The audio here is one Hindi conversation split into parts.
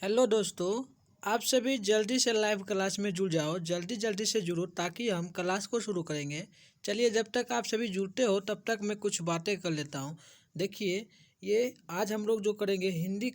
हेलो दोस्तों, आप सभी जल्दी से लाइव क्लास में जुड़ जाओ। जल्दी जल्दी से जुड़ो ताकि हम क्लास को शुरू करेंगे। चलिए, जब तक आप सभी जुड़ते हो तब तक मैं कुछ बातें कर लेता हूँ। देखिए, ये आज हम लोग जो करेंगे हिंदी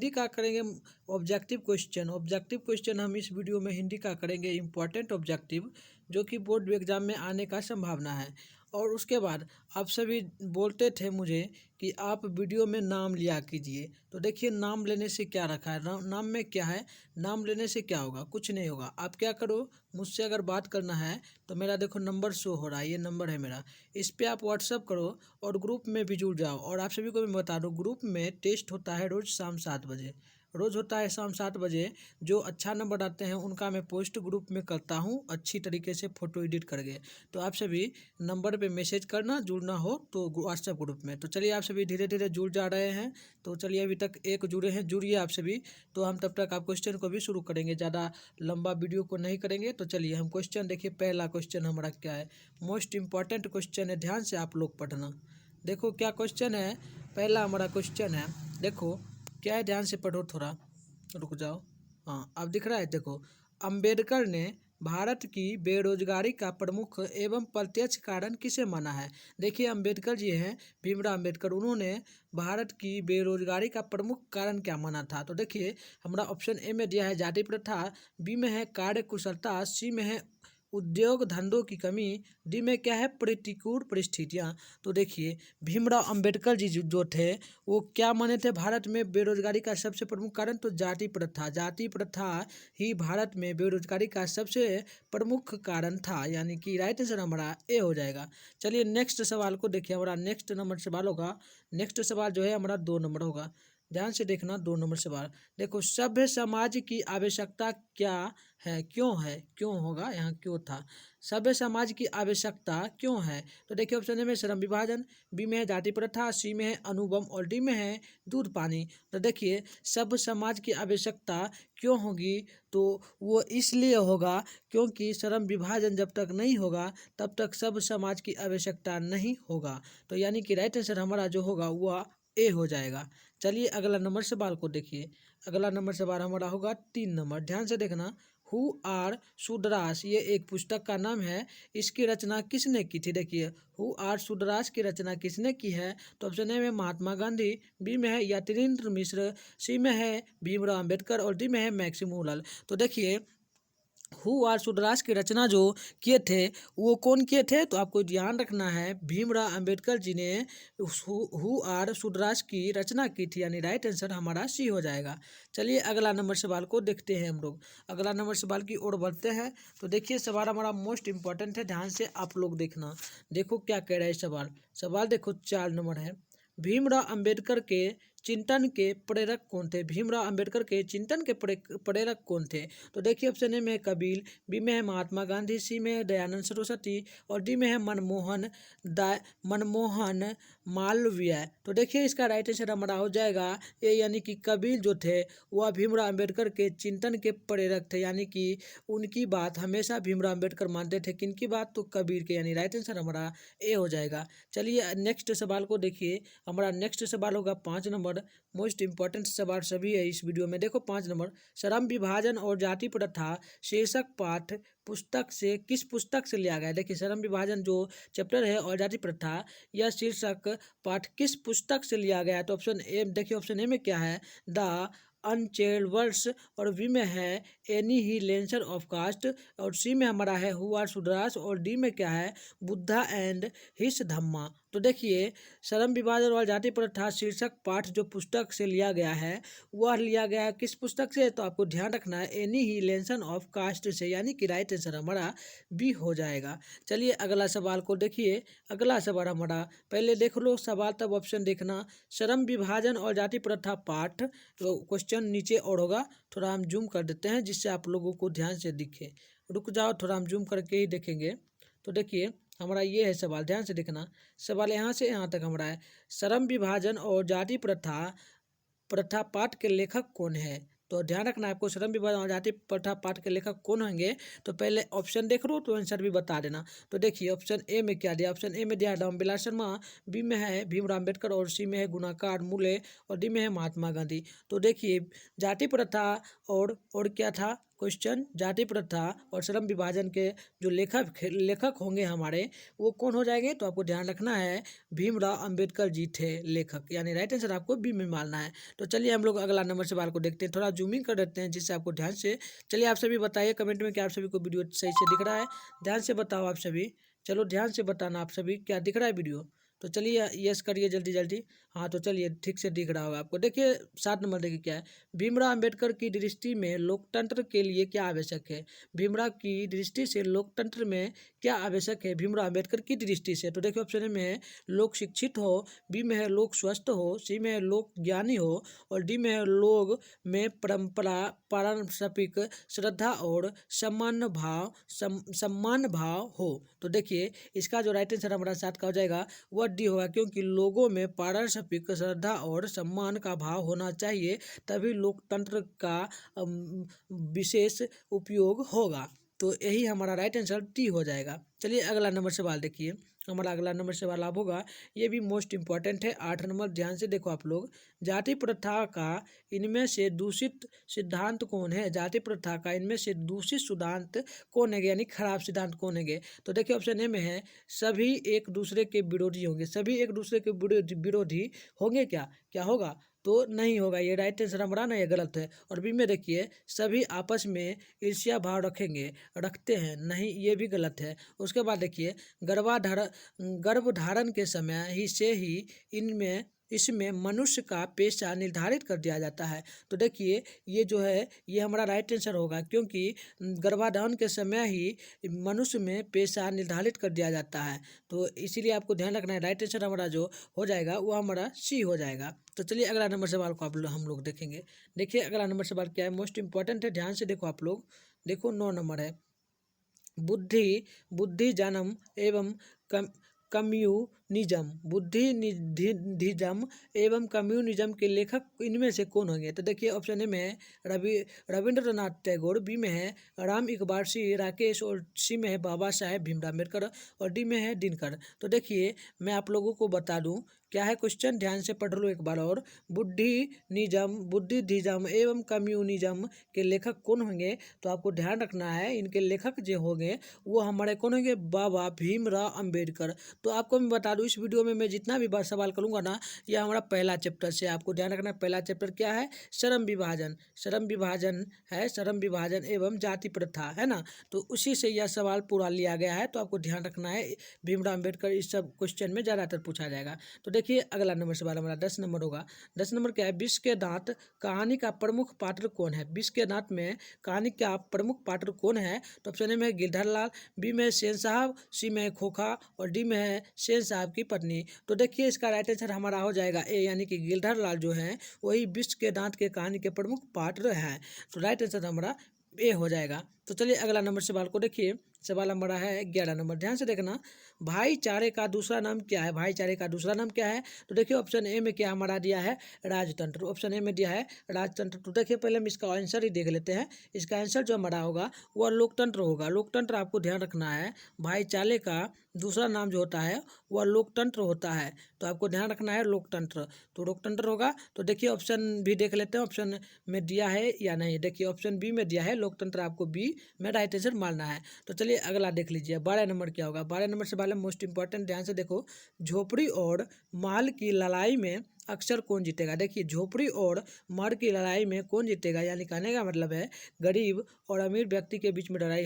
का करेंगे ऑब्जेक्टिव क्वेश्चन। ऑब्जेक्टिव क्वेश्चन हम इस वीडियो में हिंदी का करेंगे, इम्पॉर्टेंट ऑब्जेक्टिव जो कि बोर्ड एग्जाम में आने का संभावना है। और उसके बाद आप सभी बोलते थे मुझे कि आप वीडियो में नाम लिया कीजिए। तो देखिए, नाम लेने से क्या रखा है, नाम में क्या है। नाम लेने से क्या होगा? कुछ नहीं होगा। आप क्या करो, मुझसे अगर बात करना है तो मेरा देखो नंबर शो हो रहा है, ये नंबर है मेरा। इस पर आप व्हाट्सअप करो और ग्रुप में भी जुड़ जाओ। और आप सभी को मैं बता दूँ, ग्रुप में टेस्ट होता है रोज़ शाम 7 बजे। रोज़ होता है शाम 7 बजे। जो अच्छा नंबर आते हैं उनका मैं पोस्ट ग्रुप में करता हूँ अच्छी तरीके से फ़ोटो एडिट करके। तो आप सभी नंबर पे मैसेज करना, जुड़ना हो तो व्हाट्सएप ग्रुप में। तो चलिए, आप सभी धीरे धीरे जुड़ जा रहे हैं। तो चलिए, अभी तक एक जुड़े हैं, जुड़िए आप सभी। तो हम तब तक आप क्वेश्चन को भी शुरू करेंगे, ज़्यादा लंबा वीडियो को नहीं करेंगे। तो चलिए हम क्वेश्चन देखिए। पहला क्वेश्चन हमारा क्या है, मोस्ट इम्पॉर्टेंट क्वेश्चन है, ध्यान से आप लोग पढ़ना। देखो क्या क्वेश्चन है। पहला हमारा क्वेश्चन है, देखो क्या है, ध्यान से पढ़ो थोड़ा। रुक जाओ। हाँ, अब दिख रहा है। देखो, अंबेडकर ने भारत की बेरोजगारी का प्रमुख एवं प्रत्यक्ष कारण किसे माना है? देखिए, अंबेडकर जी हैं, भीमराव अंबेडकर। उन्होंने भारत की बेरोजगारी का प्रमुख कारण क्या माना था? तो देखिए, हमारा ऑप्शन ए में दिया है जाति प्रथा, बी में है कार्य कुशलता, सी में है उद्योग धंधों की कमी, डी में क्या है प्रतिकूल परिस्थितियाँ। तो देखिए, भीमराव अंबेडकर जी जो थे वो क्या माने थे भारत में बेरोजगारी का सबसे प्रमुख कारण? तो जाति प्रथा। जाति प्रथा ही भारत में बेरोजगारी का सबसे प्रमुख कारण था, यानी कि राइट आंसर हमारा ए हो जाएगा। चलिए नेक्स्ट सवाल को देखिए। हमारा नेक्स्ट नंबर सवाल होगा, नेक्स्ट सवाल जो है हमारा 2 नंबर होगा। ध्यान से देखना, 2 नंबर सवाल। देखो, सभ्य समाज की आवश्यकता क्या है, क्यों है, क्यों होगा, यहाँ क्यों था। सभ्य समाज की आवश्यकता क्यों है? तो देखिए, ऑप्शन ए में श्रम विभाजन, बी में है जाति प्रथा, सी में है अनुबंध और डी में है दूध पानी। तो देखिए, सभ्य समाज की आवश्यकता क्यों होगी? तो वो इसलिए होगा क्योंकि श्रम विभाजन जब तक नहीं होगा तब तक सभ्य समाज की आवश्यकता नहीं होगा। तो यानी कि राइट आंसर हमारा जो होगा वह ए हो जाएगा। चलिए अगला नंबर सवाल को देखिए। अगला नंबर सवाल हमारा होगा 3 नंबर। ध्यान से देखना, हु आर शूद्रास, ये एक पुस्तक का नाम है। इसकी रचना किसने की थी? देखिए, हु आर शूद्रास की रचना किसने की है? तो ऑप्शन ए में महात्मा गांधी, बी में है यतीन्द्र मिश्र, सी में है भीमराव अंबेडकर और डी में है मैक्सिमोलल। तो देखिए, हु आर शूद्रास की रचना जो किए थे वो कौन किए थे? तो आपको ध्यान रखना है, भीमराव अंबेडकर जी ने हु आर शूद्रास की रचना की थी, यानी राइट आंसर हमारा सी हो जाएगा। चलिए अगला नंबर सवाल को देखते हैं हम लोग। अगला नंबर सवाल की ओर बढ़ते हैं। तो देखिए, सवाल हमारा मोस्ट इंपॉर्टेंट है, ध्यान से आप लोग देखना। देखो क्या कह रहा है सवाल। सवाल देखो 4 नंबर है, भीमराव अंबेडकर के चिंतन के प्रेरक कौन थे? भीमराव अंबेडकर के चिंतन के प्रेरक कौन थे? तो देखिए, ऑप्शन ए में है कबीर, बी में है महात्मा गांधी, सी में है दयानंद सरस्वती और डी में है मनमोहन मालवीय। तो देखिए, इसका राइट आंसर हमारा हो जाएगा ए, यानी कि कबीर जो थे वह भीमराव अंबेडकर के चिंतन के प्रेरक थे, यानी कि उनकी बात हमेशा भीमराव अंबेडकर मानते थे। किनकी बात? तो कबीर के, यानी राइट आंसर हमारा ए हो जाएगा। चलिए नेक्स्ट सवाल को देखिए। हमारा नेक्स्ट सवाल होगा 5 नंबर। मोस्ट इंपॉर्टेंट सवाल सभी है इस वीडियो में। देखो 5 नंबर, श्रम विभाजन और जाति प्रथा शीर्षक पाठ पुस्तक से किस पुस्तक से लिया गया है? देखिए, श्रम विभाजन जो चैप्टर है और जाति प्रथा, यह शीर्षक पाठ किस पुस्तक से लिया गया है? तो ऑप्शन ए देखिए, ऑप्शन ए में क्या है, द अनचेल्वर्स और बी में है एनिहिलेशन ऑफ कास्ट और सी में हमारा है हु आर शूद्रास और डी में क्या है बुद्धा एंड हिस धम्मा। तो देखिए, श्रम विभाजन और जाति प्रथा शीर्षक पाठ जो पुस्तक से लिया गया है वह लिया गया है किस पुस्तक से? तो आपको ध्यान रखना है एनिहिलेशन ऑफ कास्ट से, यानी कि राइट आंसर हमारा बी हो जाएगा। चलिए अगला सवाल को देखिए। अगला सवाल हमारा, पहले देख लो सवाल तब ऑप्शन देखना। श्रम विभाजन और जाति प्रथा पाठ, तो क्वेश्चन नीचे और होगा, थोड़ा हम जूम कर देते हैं जिससे आप लोगों को ध्यान से दिखे। रुक जाओ, थोड़ा हम जूम करके ही देखेंगे। तो देखिए, हमारा ये है सवाल, ध्यान से देखना। सवाल यहाँ से यहाँ तक हमारा है, श्रम विभाजन और जाति प्रथा पाठ के लेखक कौन है? तो ध्यान रखना है आपको, श्रम विभाजन और जाति प्रथा पाठ के लेखक कौन होंगे। तो पहले ऑप्शन देख लो तो आंसर भी बता देना। तो देखिए ऑप्शन ए में क्या दिया, ऑप्शन ए में दिया रामविलास शर्मा, बी में है भीमराव अम्बेडकर और सी में है गुणाकार मूले और डी में है महात्मा गांधी। तो देखिए जाति प्रथा और क्या था क्वेश्चन, जाति प्रथा और श्रम विभाजन के जो लेखक होंगे हमारे वो कौन हो जाएंगे। तो आपको ध्यान रखना है भीमराव अंबेडकर जी थे लेखक, यानी राइट आंसर आपको बी में मानना है। तो चलिए हम लोग अगला नंबर सवाल को देखते हैं, थोड़ा जूमिंग कर देते हैं जिससे आपको ध्यान से। चलिए आप सभी बताइए कमेंट में क्या आप सभी को वीडियो सही से दिख रहा है, ध्यान से बताओ आप सभी। चलो ध्यान से बताना आप सभी क्या दिख रहा है वीडियो। तो चलिए यस करिए जल्दी जल्दी। हाँ तो चलिए ठीक से दिख रहा होगा आपको। देखिए 7 नंबर देखिए क्या है, भीमराव अंबेडकर की दृष्टि में लोकतंत्र के लिए क्या आवश्यक है। भीमराव की दृष्टि से लोकतंत्र में क्या आवश्यक है भीमराव अंबेडकर की दृष्टि से। तो देखिए ऑप्शन ए में है लोग शिक्षित हो, बी में है लोग स्वस्थ हो, सी में है लोग ज्ञानी हो और डी में है लोग में परंपरा पारंपरिक श्रद्धा और सम्मान भाव हो। तो देखिए इसका जो राइट आंसर हमारा 7 का हो जाएगा वह डी होगा, क्योंकि लोगों में पारस्परिक श्रद्धा और सम्मान का भाव होना चाहिए, तभी लोकतंत्र का विशेष उपयोग होगा। तो यही हमारा राइट आंसर डी हो जाएगा। चलिए अगला नंबर सवाल देखिए, हमारा अगला नंबर सवाल आप होगा, ये भी मोस्ट इंपॉर्टेंट है। 8 नंबर ध्यान से देखो आप लोग, जाति प्रथा का इनमें से दूषित सिद्धांत कौन है। जाति प्रथा का इनमें से दूषित सिद्धांत कौन है, यानी खराब सिद्धांत कौन है। तो देखिए ऑप्शन ए में है सभी एक दूसरे के विरोधी होंगे। सभी एक दूसरे के विरोधी होंगे क्या, क्या होगा। तो नहीं होगा, ये राइट आंसर हमारा ना, ये गलत है। और बी में देखिए सभी आपस में ईर्ष्या भाव रखते हैं, नहीं ये भी गलत है। उसके बाद देखिए गर्भधारण के समय ही से ही इसमें मनुष्य का पेशा निर्धारित कर दिया जाता है। तो देखिए ये जो है ये हमारा राइट आंसर होगा, क्योंकि गर्भाधान के समय ही मनुष्य में पेशा निर्धारित कर दिया जाता है। तो इसीलिए आपको ध्यान रखना है, राइट आंसर हमारा जो हो जाएगा वो हमारा सी हो जाएगा। तो चलिए अगला नंबर सवाल को हम लोग देखेंगे। देखिए अगला नंबर सवाल क्या है, मोस्ट इंपॉर्टेंट है, ध्यान से देखो आप लोग। देखो 9 नंबर है, बुद्धि जन्म एवं कम्युनिज्म, बुद्धिनिधिज्म एवं कम्युनिज्म के लेखक इनमें से कौन होंगे। तो देखिए ऑप्शन ए में है रविंद्रनाथ टैगोर, बी में है राम इकबाल सिंह राकेश और सी में है बाबा साहेब भीमराव अम्बेडकर और डी में है दिनकर। तो देखिए मैं आप लोगों को बता दूं क्या है क्वेश्चन, ध्यान से पढ़ लो एक बार और। बुद्धिज्म एवं कम्युनिज्म के लेखक कौन होंगे। तो आपको ध्यान रखना है इनके लेखक जो होंगे वो हमारे कौन होंगे, बाबा भीमराव अम्बेडकर। तो आपको मैं बता दूं इस वीडियो में मैं जितना भी बार सवाल करूंगा ना, यह हमारा पहला चैप्टर से। आपको ध्यान रखना है पहला चैप्टर क्या है, श्रम विभाजन है, श्रम विभाजन एवं जाति प्रथा है ना। तो उसी से यह सवाल पूरा लिया गया है। तो आपको ध्यान रखना है भीमराव अम्बेडकर इस सब क्वेश्चन में ज़्यादातर पूछा जाएगा। तो देखिए अगला नंबर सवाल हमारा 10 नंबर होगा। 10 नंबर क्या है, विष के दांत कहानी का प्रमुख पात्र कौन है। विष के दांत में कहानी का प्रमुख पात्र कौन है। तो ऑप्शन ए में है गिरधर लाल, बी में सेन साहब, सी में खोखा और डी में है सेन साहब की पत्नी। तो देखिए इसका राइट आंसर हमारा हो जाएगा ए, यानी कि गिरधर लाल जो है वही विष के दांत के कहानी के प्रमुख पात्र हैं। तो राइट आंसर हमारा ए हो जाएगा। तो चलिए अगला नंबर सवाल को देखिए, सवाल हमारा है 11 नंबर, ध्यान से देखना, भाईचारे का दूसरा नाम क्या है। भाईचारे का दूसरा नाम क्या है। तो देखिए ऑप्शन ए में क्या हमारा दिया है, राजतंत्र। ऑप्शन ए में दिया है राजतंत्र। तो देखिए पहले हम इसका आंसर ही देख लेते हैं। इसका आंसर जो हमारा होगा वह लोकतंत्र होगा। लोकतंत्र आपको ध्यान रखना है, भाईचारे का दूसरा नाम जो होता है वह लोकतंत्र होता है। तो आपको ध्यान रखना है लोकतंत्र, तो लोकतंत्र होगा। तो देखिए ऑप्शन भी देख लेते हैं, ऑप्शन में दिया है या नहीं। देखिए ऑप्शन बी में दिया है लोकतंत्र, आपको बी में राइट आंसर मानना है। तो चलिए अगला देख लीजिए, 12 नंबर क्या होगा। 12 नंबर से वाले मोस्ट इंपॉर्टेंट, ध्यान से देखो, झोपड़ी और माल की लड़ाई में अक्सर कौन जीतेगा। देखिए झोपड़ी और माल की लड़ाई में कौन जीतेगा, यानी कहने का मतलब है गरीब और अमीर व्यक्ति के बीच में लड़ाई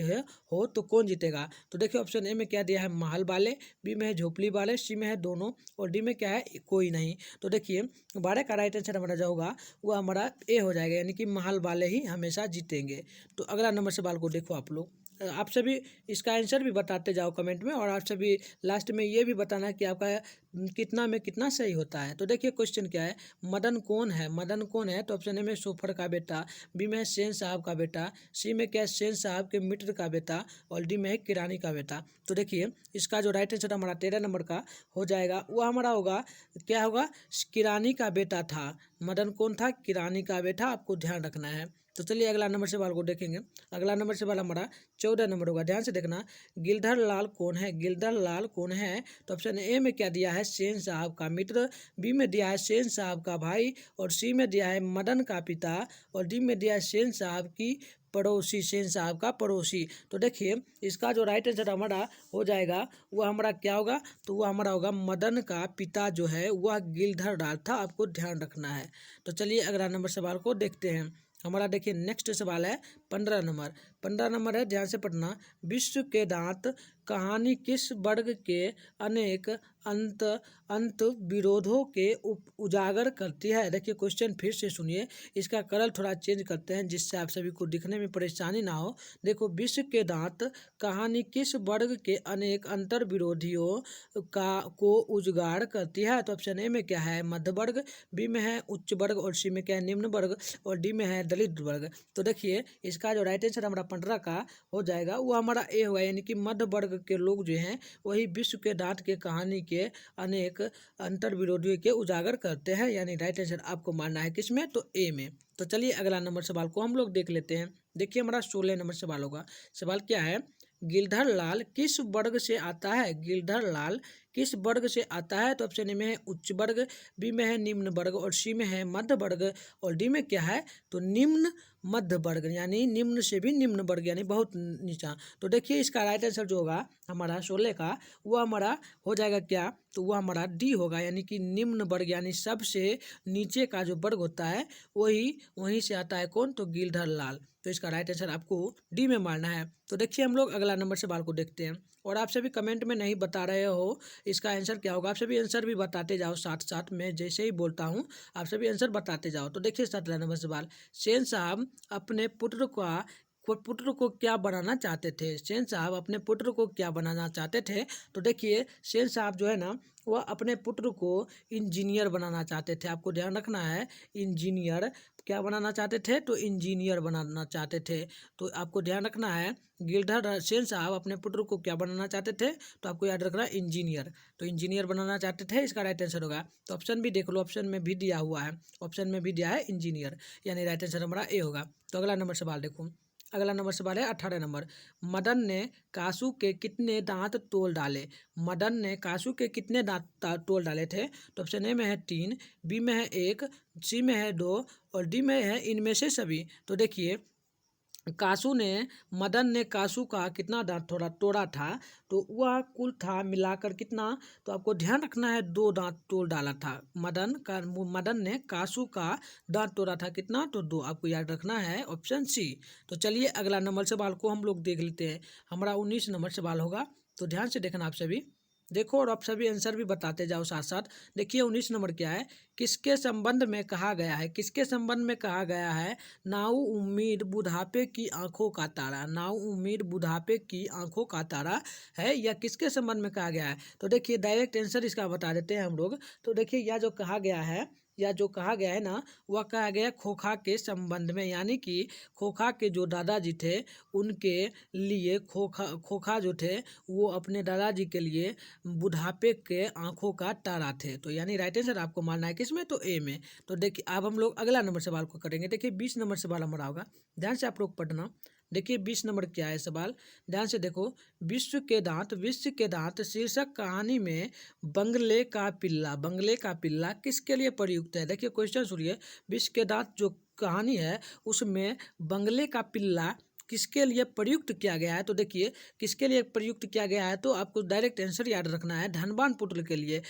हो तो कौन जीतेगा। तो देखिए ऑप्शन ए में क्या दिया है, महल वाले, बी में है झोपड़ी वाले, सी में है दोनों और डी में क्या है, कोई नहीं। तो देखिए 12 का राइट आंसर हमारा जो होगा वो हमारा ए हो जाएगा, यानी कि महल वाले ही हमेशा जीतेंगे। तो अगला नंबर सवाल को देखो आप लोग, आप सभी इसका आंसर भी बताते जाओ कमेंट में, और आप सभी लास्ट में ये भी बताना कि आपका कितना में कितना सही होता है। तो देखिए क्वेश्चन क्या है, मदन कौन है, मदन कौन है, तो ऑप्शन ए में सोफर का बेटा, बी में सेन साहब का बेटा, सी में क्या है सेन साहब के मित्र का बेटा, और डी में है किरानी का बेटा। तो देखिए इसका जो राइट आंसर हमारा 13 नंबर का हो जाएगा, वो हमारा होगा क्या होगा, किरानी का बेटा था। मदन कौन था, किरानी का बेटा, आपको ध्यान रखना है। तो चलिए अगला नंबर सवाल को देखेंगे। अगला नंबर सवाल हमारा 14 नंबर होगा, ध्यान से देखना। गिरधर लाल कौन है, गिरधर लाल कौन है, तो ऑप्शन ए में क्या दिया है, सेन साहब का मित्र, बी में दिया है सेन साहब का भाई, और सी में दिया है मदन का पिता, और डी में दिया है सेन साहब की पड़ोसी, सेन साहब का पड़ोसी। तो देखिए इसका जो राइट आंसर हमारा हो जाएगा वह हमारा क्या होगा, तो वह हमारा होगा मदन का पिता जो है वह गिरधर लाल था, आपको ध्यान रखना है। तो चलिए अगला नंबर सवाल को देखते हैं। हमारा देखिए नेक्स्ट सवाल है 15 नंबर। 15 नंबर है, ध्यान से पढ़ना। विश्व के दांत कहानी किस वर्ग के अनेक अंत अंत विरोधों के उजागर करती है। देखिए क्वेश्चन फिर से सुनिए, इसका कलर थोड़ा चेंज करते हैं जिससे आप सभी को दिखने में परेशानी ना हो। देखो, विश्व के दांत कहानी किस वर्ग के अनेक अंतर विरोधियों को उजागर करती है। तो ऑप्शन ए में क्या है, मध्य वर्ग, बी में है उच्च वर्ग, और सी में क्या है निम्न वर्ग, और डी में है दलित वर्ग। तो देखिए इसका जो राइट आंसर हमारा 15 का हो जाएगा वो हमारा ए होगा, यानी कि मध्य वर्ग के लोग जो हैं वही विश्व के दांत के कहानी के अनेक अंतर विरोधियों के उजागर करते हैं, यानी राइट आंसर आपको मानना है किसमें, तो ए में। तो चलिए अगला नंबर सवाल को हम लोग देख लेते हैं। देखिए हमारा 16 नंबर सवाल होगा। सवाल क्या है, गिरधर लाल किस वर्ग से आता है, गिरधर लाल किस वर्ग से आता है। तो ऑप्शन ए में है उच्च वर्ग, बी में है निम्न वर्ग, और सी में है मध्य वर्ग, और डी में क्या है, तो निम्न मध्य वर्ग, यानी निम्न से भी निम्न वर्ग, यानी बहुत नीचा। तो देखिए इसका राइट आंसर जो होगा हमारा 16 का वो हमारा हो जाएगा क्या, तो वो हमारा डी होगा, यानी कि निम्न वर्ग, यानी सबसे नीचे का जो वर्ग होता है वहीं से आता है कौन, तो गिरधर लाल। तो इसका राइट आंसर आपको डी में मारना है। तो देखिए हम लोग अगला नंबर सवाल को देखते हैं, और आप सभी कमेंट में नहीं बता रहे हो इसका आंसर क्या होगा, आप सभी आंसर भी बताते जाओ साथ साथ, मैं जैसे ही बोलता हूँ आप सभी आंसर बताते जाओ। तो देखिए 17 नंबर सवाल, सेन साहब अपने पुत्र को क्या बनाना चाहते थे, सेन साहब अपने पुत्र को क्या बनाना चाहते थे। तो देखिए सेन साहब जो है ना वह अपने पुत्र को इंजीनियर बनाना चाहते थे, आपको ध्यान रखना है। इंजीनियर क्या बनाना चाहते थे, तो इंजीनियर बनाना चाहते थे। तो आपको ध्यान रखना है, गिरधर सेन साहब अपने पुत्र को क्या बनाना चाहते थे, तो आपको याद रखना है इंजीनियर। तो इंजीनियर बनाना चाहते थे, इसका राइट आंसर होगा। तो ऑप्शन भी देख लो, ऑप्शन में भी दिया हुआ है, ऑप्शन में भी दिया है इंजीनियर, यानी राइट आंसर हमारा ए होगा। तो अगला नंबर सवाल देखो, अगला नंबर सवाल है 18 नंबर। मदन ने कासू के कितने दांत तोड़ डाले, मदन ने कासू के कितने दांत तोड़ डाले थे। तो ऑप्शन ए में है 3, बी में है 1, सी में है 2, और डी में है इनमें से सभी। तो देखिए मदन ने कासू का कितना दांत तोड़ा था, तो वह कुल था मिलाकर कितना, तो आपको ध्यान रखना है 2 दांत तोड़ डाला था। मदन ने कासू का दांत तोड़ा था कितना, तो 2, आपको याद रखना है ऑप्शन सी। तो चलिए अगला नंबर सवाल को हम लोग देख लेते हैं। हमारा 19 नंबर सवाल होगा, तो ध्यान से देखना आप सभी देखो, और आप सभी आंसर भी बताते जाओ साथ साथ। देखिए 19 नंबर क्या है, किसके संबंध में कहा गया है, किसके संबंध में कहा गया है, नाउ उम्मीद बुढ़ापे की आंखों का तारा, नाउ उम्मीद बुढ़ापे की आंखों का तारा है, या किसके संबंध में कहा गया है। तो देखिए डायरेक्ट आंसर इसका बता देते हैं हम लोग। तो देखिए यह जो कहा गया है, या जो कहा गया है ना, वह कहा गया खोखा के संबंध में, यानी कि खोखा के जो दादाजी थे उनके लिए खोखा जो थे वो अपने दादाजी के लिए बुढ़ापे के आंखों का तारा थे। तो यानी राइट आंसर आपको मानना है किसमें, तो ए में। तो देखिए अब हम लोग अगला नंबर सवाल को करेंगे। देखिए 20 नंबर सवाल हमारा होगा, ध्यान से आप लोग पढ़ना। देखिए 20 नंबर क्या है सवाल, ध्यान से देखो। विश्व के दांत शीर्षक कहानी में बंगले का पिल्ला किसके लिए प्रयुक्त है। देखिए क्वेश्चन सुनिए, विश्व के दांत जो कहानी है उसमें बंगले का पिल्ला किसके लिए प्रयुक्त किया गया है। तो देखिए किसके लिए प्रयुक्त किया गया है, तो आपको डायरेक्ट आंसर याद रखना है, धनवान पुत्र के लिए।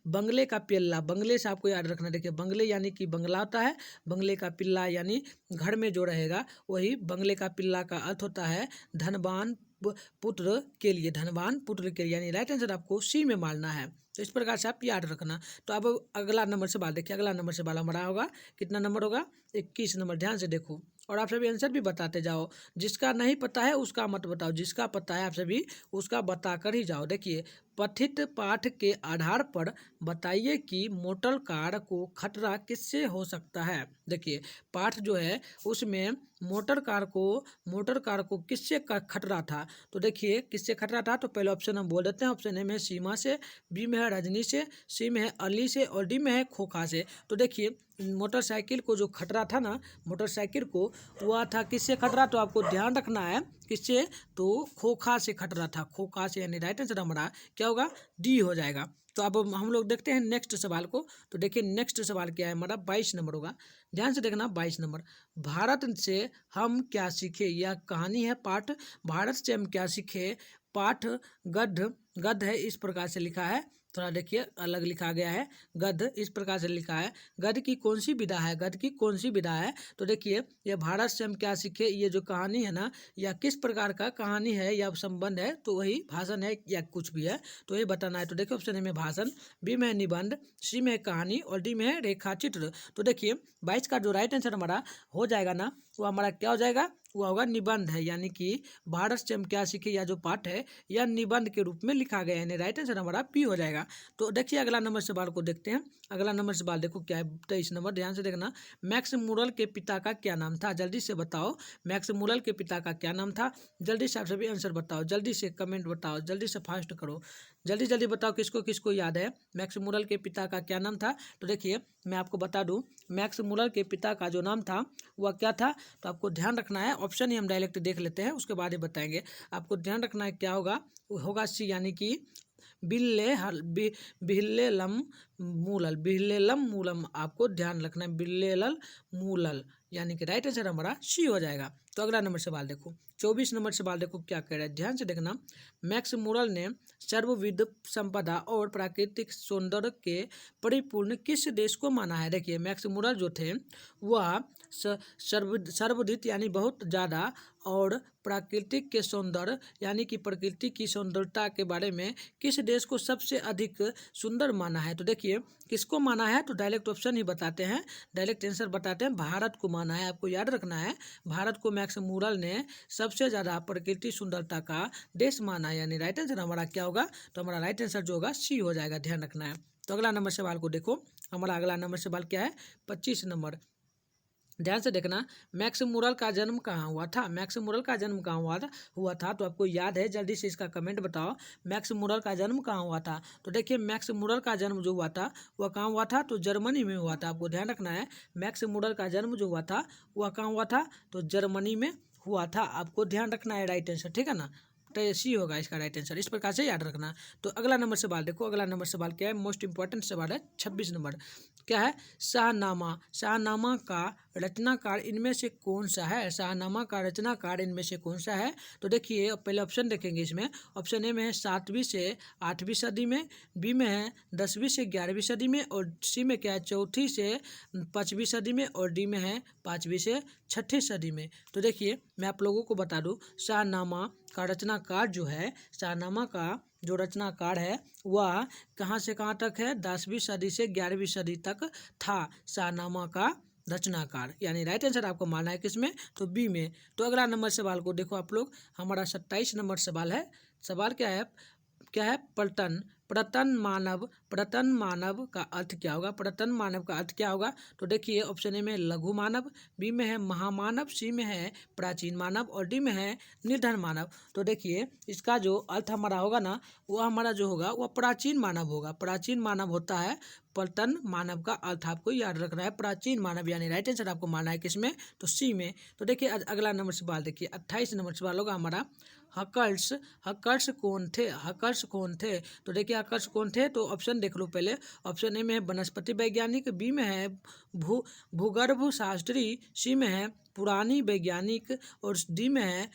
बंगले का पिल्ला, बंगले से आपको याद रखना है। देखिए बंगले यानी कि बंगला होता है, बंगले का पिल्ला यानी घर में जो रहेगा वही बंगले का पिल्ला का अर्थ होता है धनवान पुत्र के लिए, धनवान पुत्र के लिए, यानी राइट आंसर आपको सी में मारना है। तो इस प्रकार से आप याद रखना। तो अब अगला नंबर सवाल देखिए, अगला नंबर सवाल हमारा होगा कितना नंबर होगा, 21 नंबर। ध्यान से देखो और आप सभी आंसर भी बताते जाओ, जिसका नहीं पता है उसका मत बताओ, जिसका पता है आप सभी उसका बता कर ही जाओ। देखिए पठित पाठ के आधार पर बताइए कि मोटर कार को खतरा किससे हो सकता है। देखिए पाठ जो है उसमें मोटर कार को किससे खतरा था। तो देखिए किससे खतरा था, तो पहले ऑप्शन हम बोल देते हैं। ऑप्शन ए में सीमा से, बी में है रजनी से, सी में है अली से और डी में है खोखा से। तो देखिए मोटरसाइकिल को जो खतरा था ना, मोटरसाइकिल को हुआ था किससे खतरा, तो आपको ध्यान रखना है किससे, तो खोखा से खतरा था, खोखा से। यानी राइट आंसर हमारा क्या होगा, डी हो जाएगा। तो अब हम लोग देखते हैं नेक्स्ट सवाल को। तो देखिए नेक्स्ट सवाल क्या है हमारा, 22 नंबर होगा। ध्यान से देखना 22 नंबर, भारत से हम क्या सीखे, यह कहानी है पाठ। भारत से हम क्या सीखे, पाठ गद्य है, इस प्रकार से लिखा है। थोड़ा देखिए अलग लिखा गया है, गद्य इस प्रकार से लिखा है। गद्य की कौन सी विधा है, गद्य की कौन सी विधा है। तो देखिए ये भारत से हम क्या सीखे, ये जो कहानी है ना, या किस प्रकार का कहानी है या संबंध है, तो वही भाषण है या कुछ भी है, तो ये बताना है। तो देखिए ऑप्शन ए में भाषण, बी में निबंध, सी में कहानी और डी में रेखा चित्र। तो देखिए 22 का जो राइट आंसर हमारा हो जाएगा ना, वो हमारा क्या हो जाएगा, वो होगा निबंध है। यानी कि भारत से हम क्या सीखे या जो पाठ है यह निबंध के रूप में लिखा गया है, यानी राइट आंसर हमारा पी हो जाएगा। तो देखिए अगला नंबर सवाल को देखते हैं। अगला नंबर सवाल देखो क्या है, 23 नंबर, ध्यान से देखना। मैक्स मुरल के पिता का क्या नाम था, जल्दी से बताओ। मैक्स मुरल के पिता का क्या नाम था, जल्दी से आप सभी आंसर बताओ, जल्दी से कमेंट बताओ, जल्दी से फास्ट करो, जल्दी जल्दी बताओ किसको किसको याद है मैक्स मुरल के पिता का क्या नाम था। तो देखिए मैं आपको बता दूं, मैक्स मुरल के पिता का जो नाम था वह क्या था, तो आपको ध्यान रखना है। ऑप्शन ही हम डायरेक्ट देख लेते हैं, उसके बाद ही बताएंगे। आपको ध्यान रखना है क्या होगा, वो होगा सी, यानी कि बिल्लेलम मूलल, बिल्लेलम मूलम, आपको ध्यान रखना है, बिल्लेलल मूलल, यानी कि राइट आंसर हमारा सी हो जाएगा। तो अगला नंबर सवाल देखो, 24 नंबर सवाल देखो क्या कह रहा है, ध्यान से देखना। मैक्स मुरल ने सर्वविध संपदा और प्राकृतिक सौंदर्य के परिपूर्ण किस देश को माना है। देखिए मैक्स मुरल जो थे वह सर्वविदित यानी बहुत ज़्यादा, और प्राकृतिक के सौंदर्य यानी कि प्रकृति की सौंदर्यता के बारे में किस देश को सबसे अधिक सुंदर माना है। तो देखिए किसको माना है, तो डायरेक्ट ऑप्शन ही बताते हैं, डायरेक्ट आंसर बताते हैं, भारत को माना है। आपको याद रखना है, भारत को मैक्स मुरल ने सबसे ज़्यादा प्रकृति सुंदरता का देश माना है, यानी राइट आंसर हमारा क्या होगा, तो हमारा राइट आंसर जो होगा सी हो जाएगा, ध्यान रखना है। तो अगला नंबर सवाल को देखो, हमारा अगला नंबर सवाल क्या है, 25 नंबर, ध्यान से देखना। मैक्स मुरल का जन्म कहाँ हुआ था, मैक्स मुरल का जन्म कहाँ हुआ था, तो आपको याद है, जल्दी से इसका कमेंट बताओ, मैक्स मुरल का जन्म कहाँ हुआ था। तो देखिए मैक्स मुरल का जन्म जो हुआ था वह कहाँ हुआ था, तो जर्मनी में हुआ था। आपको ध्यान रखना है, मैक्स मुरल का जन्म जो हुआ था वह कहाँ हुआ था, तो जर्मनी में हुआ था। आपको ध्यान रखना है, राइट आंसर, ठीक है ना, तो सी होगा इसका राइट आंसर, इस प्रकार से याद रखना। तो अगला नंबर सवाल देखो, अगला नंबर सवाल क्या है, मोस्ट इंपॉर्टेंट सवाल है, 26 नंबर क्या है, शाहनामा, शाहनामा का रचनाकार इनमें से कौन सा है, शाहनामा का रचनाकार इनमें से कौन सा है। तो देखिए पहले ऑप्शन देखेंगे इसमें, ऑप्शन ए में है 7वीं से 8वीं सदी में, बी में है 10वीं से 11वीं सदी में, और सी में क्या है 4वीं से 5वीं सदी में, और डी में है 5वीं से 6वीं सदी में। तो देखिए मैं आप लोगों को बता दूं, शाहनामा का रचनाकार जो है, शाहनामा का जो रचनाकार है वह कहाँ से कहाँ तक है, 10वीं सदी से 11वीं सदी तक था शाहनामा का रचनाकार, यानी राइट आंसर आपको मानना है किसमें, तो बी में। तो अगला नंबर सवाल को देखो आप लोग, हमारा 27 नंबर सवाल है। सवाल क्या है, प्रतन, प्रतन मानव का अर्थ क्या होगा, प्रतन मानव का अर्थ क्या होगा। तो देखिए ऑप्शन ए में लघु मानव, बी में है महामानव, सी में है प्राचीन मानव, और डी में है निर्धन मानव। तो देखिए इसका जो अर्थ हमारा होगा ना, वो हमारा जो होगा वह प्राचीन मानव होगा, प्राचीन मानव होता है प्रतन मानव का अर्थ, आपको याद रखना है, प्राचीन मानव, यानी राइट आंसर आपको मानना है किसमें, तो सी में। तो देखिए अगला नंबर सवाल देखिए, 28 नंबर सवाल होगा हमारा, हकर्स कौन थे, हकर्स कौन थे। तो देखिए हकर्स कौन थे, तो ऑप्शन देख लो पहले, ऑप्शन ए में है वनस्पति वैज्ञानिक, बी में है भूगर्भ शास्त्री, सी में है पुरानी वैज्ञानिक, और डी में है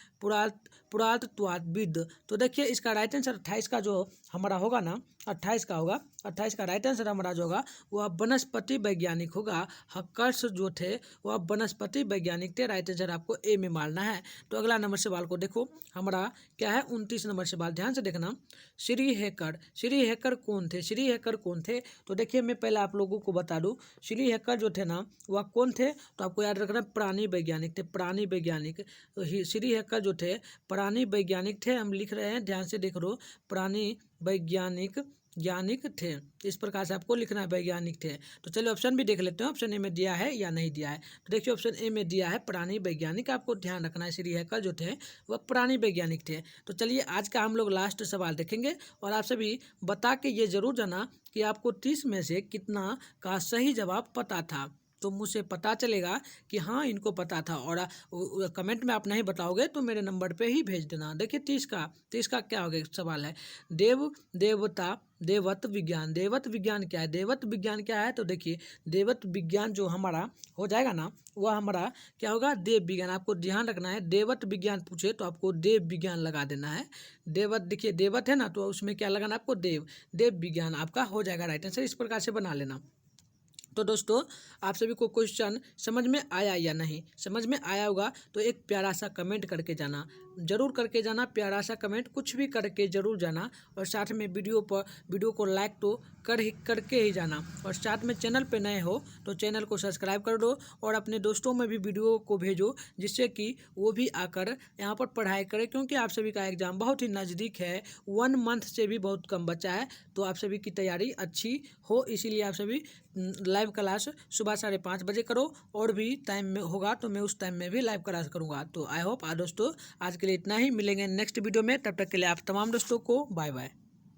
पुरातत्वविद। तो देखिए इसका राइट आंसर 28 का जो हमारा होगा ना, 28 का होगा, 28 का राइट आंसर हमारा जो होगा वह वनस्पति वैज्ञानिक होगा। हक्कर्स जो थे वह वनस्पति वैज्ञानिक थे, राइट आंसर आपको ए में मारना है। तो अगला नंबर सवाल को देखो, हमारा क्या है 29 नंबर सवाल, ध्यान से देखना। श्री हैकर कौन थे, श्री हैकर कौन थे। तो देखिए मैं पहले आप लोगों को बता दूं, श्री हैकर जो थे ना वह कौन थे, तो आपको याद रखना प्राणी वैज्ञानिक वैज्ञानिक थे, प्राणी वैज्ञानिक। तो श्री हैकर जो थे प्राणी वैज्ञानिक थे, हम लिख रहे हैं ध्यान से देख लो, प्राणी वैज्ञानिक थे। इस प्रकार से आपको लिखना है वैज्ञानिक थे। तो चलिए ऑप्शन भी देख लेते हैं, ऑप्शन ए में दिया है या नहीं दिया है। तो देखिए ऑप्शन ए में दिया है प्राणी वैज्ञानिक, आपको ध्यान रखना है श्री हैकर जो थे वह प्राणी वैज्ञानिक थे। तो चलिए आज का हम लोग लास्ट सवाल देखेंगे और आप सभी बता के ये जरूर जाना कि आपको 30 में से कितना का सही जवाब पता था। तो मुझसे पता चलेगा कि हाँ इनको पता था, और कमेंट में आप नहीं बताओगे तो मेरे नंबर पे ही भेज देना। देखिए 30 का क्या हो गया सवाल है, देवता देवत विज्ञान। देवत विज्ञान क्या है, देवत विज्ञान क्या है, तो देखिए देवत विज्ञान जो हमारा हो जाएगा ना वह हमारा क्या होगा, देव विज्ञान। आपको ध्यान रखना है, देवत विज्ञान पूछे तो आपको देव विज्ञान लगा देना है। देवत देखिए देवत है ना, तो उसमें क्या लगाना आपको, देव विज्ञान आपका हो जाएगा राइट आंसर। इस प्रकार से बना लेना। तो दोस्तों आप सभी को क्वेश्चन समझ में आया या नहीं, समझ में आया होगा तो एक प्यारा सा कमेंट करके जाना, जरूर करके जाना, प्यारा सा कमेंट कुछ भी करके जरूर जाना। और साथ में वीडियो को लाइक तो करके ही जाना। और साथ में चैनल पे नए हो तो चैनल को सब्सक्राइब कर दो और अपने दोस्तों में भी वीडियो को भेजो, जिससे कि वो भी आकर यहाँ पर पढ़ाई करें, क्योंकि आप सभी का एग्ज़ाम बहुत ही नज़दीक है, 1 मंथ से भी बहुत कम बचा है। तो आप सभी की तैयारी अच्छी हो, इसीलिए आप सभी लाइव क्लास सुबह 5:30 बजे करो, और भी टाइम में होगा तो मैं उस टाइम में भी लाइव क्लास करूँगा। तो आई होप दोस्तों आज के लिए इतना ही, मिलेंगे नेक्स्ट वीडियो में, तब तक के लिए आप तमाम दोस्तों को बाय बाय।